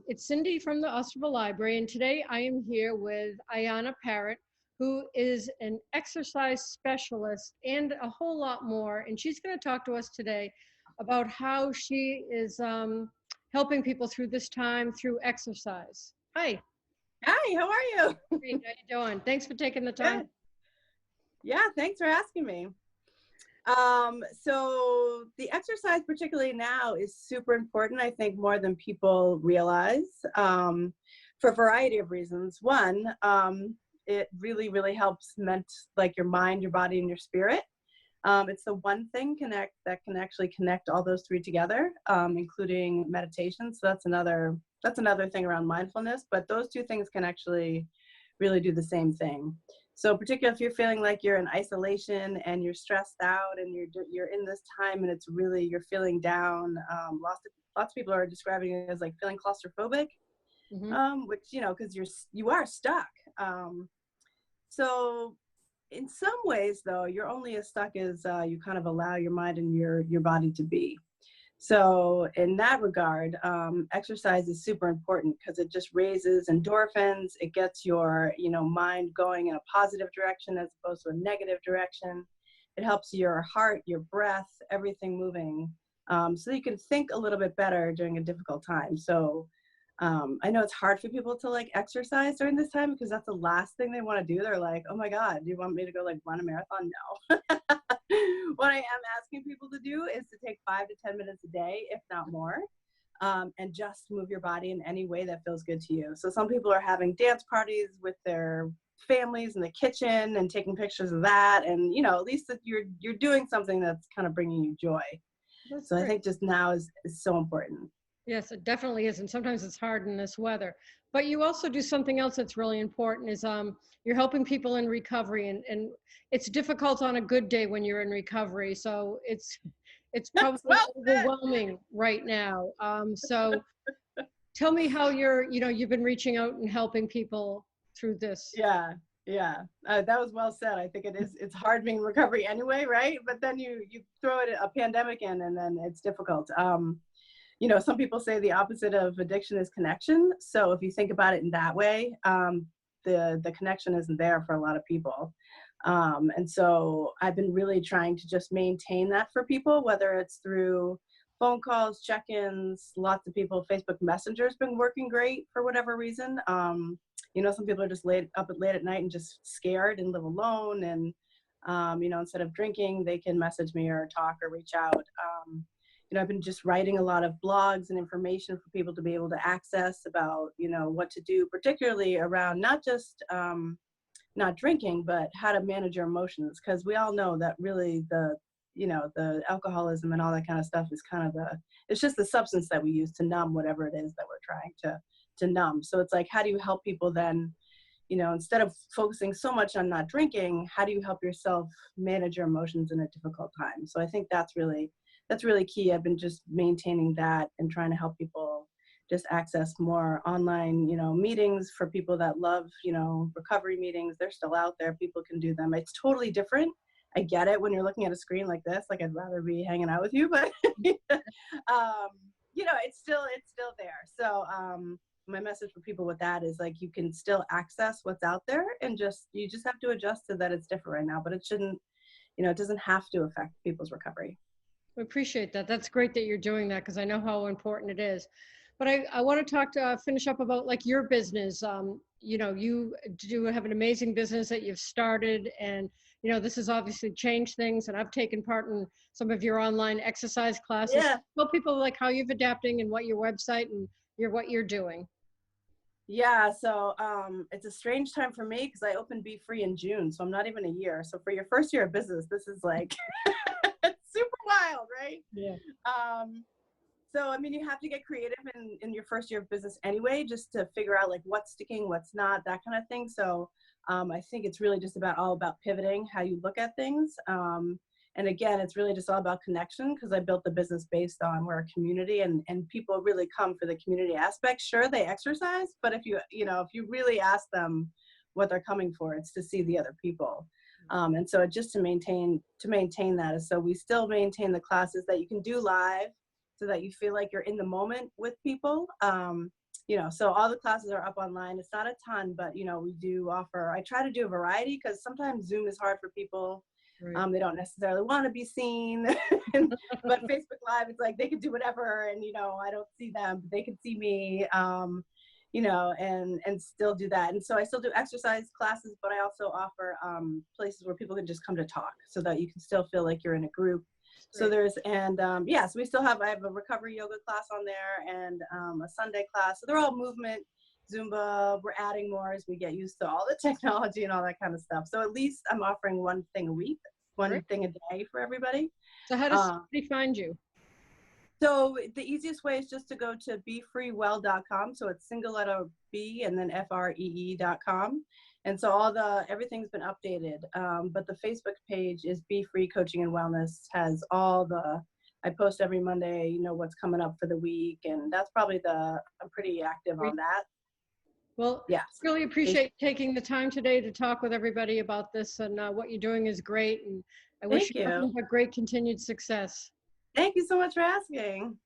It's Cindy from the Osterville Library, and today I am here with Ayanna Parrent, who is an exercise specialist and a whole lot more. And she's going to talk to us today about how she is helping people through this time through exercise. Hi. Hi, how are you? Great. How you doing? Thanks for taking the time. Good. Yeah, thanks for asking me. So the exercise, particularly now, is super important, I think, more than people realize, for a variety of reasons. One, it really, really helps like your mind, your body, and your spirit. It's the one thing that can actually connect all those three together, including meditation. So that's another thing around mindfulness, but those two things can actually really do the same thing. So particularly if you're feeling like you're in isolation and you're stressed out and you're in this time and it's really, you're feeling down, lots of people are describing it as like feeling claustrophobic, which, because you are stuck. So in some ways, though, you're only as stuck as you kind of allow your mind and your body to be. So in that regard, exercise is super important because it just raises endorphins. It gets your, mind going in a positive direction as opposed to a negative direction. It helps your heart, your breath, everything moving, so you can think a little bit better during a difficult time. So I know it's hard for people to like exercise during this time because that's the last thing they want to do. They're like, oh my God, do you want me to go like run a marathon? No. What I am asking people to do is to take 5 to 10 minutes a day, if not more, and just move your body in any way that feels good to you. So some people are having dance parties with their families in the kitchen and taking pictures of that. And, at least that you're doing something that's kind of bringing you joy. That's So great. I think just now is so important. Yes, it definitely is. And sometimes it's hard in this weather. But you also do something else that's really important is you're helping people in recovery and it's difficult on a good day when you're in recovery. So it's probably Well said. overwhelming right now. So tell me how you've been reaching out and helping people through this. Yeah, that was well said. I think it's hard being in recovery anyway, right? But then you throw a pandemic in and then it's difficult. Some people say the opposite of addiction is connection. So if you think about it in that way, the connection isn't there for a lot of people. And so I've been really trying to just maintain that for people, whether it's through phone calls, check-ins, lots of people. Facebook Messenger has been working great for whatever reason. Some people are just up late at night and just scared and live alone. And, instead of drinking, they can message me or talk or reach out. I've been just writing a lot of blogs and information for people to be able to access about, what to do, particularly around not just not drinking, but how to manage your emotions. Because we all know that really the alcoholism and all that kind of stuff is kind of it's just the substance that we use to numb whatever it is that we're trying to numb. So it's like, how do you help people then, instead of focusing so much on not drinking, how do you help yourself manage your emotions in a difficult time? So I think that's really key. I've been just maintaining that and trying to help people just access more online, meetings for people that love, recovery meetings. They're still out there. People can do them. It's totally different. I get it when you're looking at a screen like this, like I'd rather be hanging out with you, but it's still there. So my message for people with that is like, you can still access what's out there and you just have to adjust to that it's different right now, but it shouldn't, it doesn't have to affect people's recovery. I appreciate that. That's great that you're doing that because I know how important it is. But I want to finish up about like your business. You do have an amazing business that you've started, and this has obviously changed things. And I've taken part in some of your online exercise classes. Yeah. Tell people like how you've adapting and what your website and what you're doing. Yeah, so it's a strange time for me because I opened Be Free in June, so I'm not even a year. So for your first year of business, this is like super wild, right? Yeah. So, I mean, you have to get creative in your first year of business anyway, just to figure out like what's sticking, what's not, that kind of thing. So I think it's really just all about pivoting how you look at things. And again, it's really just all about connection because I built the business based on we're a community and people really come for the community aspect. Sure, they exercise, but if you really ask them what they're coming for, it's to see the other people. And so just to maintain that is so we still maintain the classes that you can do live so that you feel like you're in the moment with people. So all the classes are up online. It's not a ton, but we do offer, I try to do a variety because sometimes Zoom is hard for people. Right. They don't necessarily want to be seen, but Facebook Live, it's like they can do whatever, and I don't see them, but they can see me, and still do that. And so I still do exercise classes, but I also offer places where people can just come to talk, so that you can still feel like you're in a group. So Great. so we still have, I have a recovery yoga class on there, and a Sunday class. So they're all movement, Zumba. We're adding more as we get used to all the technology and all that kind of stuff. So at least I'm offering one thing a week, one Great. thing a day for everybody. So how does somebody find you? So the easiest way is just to go to befreewell.com. So it's single letter B and then FREE.com. And so everything's been updated. But the Facebook page is Be Free Coaching and Wellness, has I post every Monday, what's coming up for the week. And that's probably I'm pretty active on that. Well, yes. Really appreciate taking the time today to talk with everybody about this, and what you're doing is great. And I wish you nothing but great continued success. Thank you so much for asking.